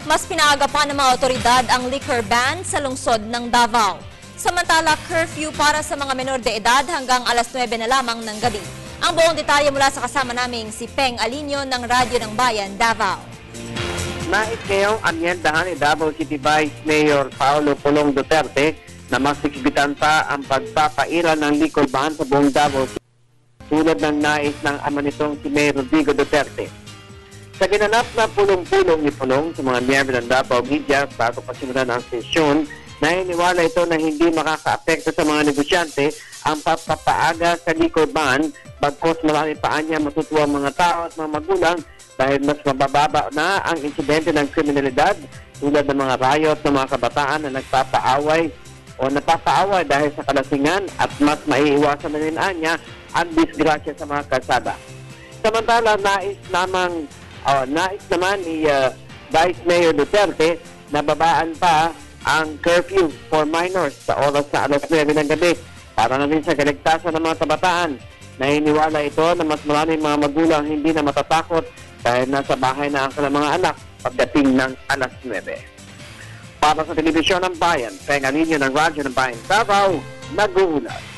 Mas pinaaga pa ng mga otoridad ang liquor ban sa lungsod ng Davao. Samantala, curfew para sa mga menor de edad hanggang alas 9 na lamang ng gabi. Ang buong detalye mula sa kasama naming si Peng Alinio ng Radyo ng Bayan, Davao. Nais ngayong amyendahan ni Davao City Vice Mayor Paolo Pulong Duterte na mas siksibitan pa ang pagpapairal ng liquor ban sa buong Davao City, tulad ng nais ng ama nitong si Mayor Rodrigo Duterte. Sa ginanap na pulong-pulong ni Pulong sa mga miyembro ng Davao Media bago pasimulan ang sesyon, naniniwala ito na hindi makaka-apekto sa mga negosyante ang papapaaga sa liquor ban, bagkos marami pa niya matutuwa ang mga tao at mga magulang dahil mas mabababa na ang insidente ng kriminalidad tulad ng mga riot ng mga kabataan na nagpapaaway o napapaaway dahil sa kalasingan at mas maiiwasan na rin niya ang disgrasya sa mga kalsada. Samantala, nais naman ni Vice Mayor Duterte na babaan pa ang curfew for minors sa oras na alas 9 ng gabi para na rin sa kaligtasan ng mga kabataan. Naniniwala ito na mas maraming mga magulang hindi na matatakot dahil nasa bahay na ang kanilang mga anak pagdating ng alas 9. Para sa Telebisyon ng Bayan, Peng Alinio ng Radyo ng Bayan, Davao, nag-uulat.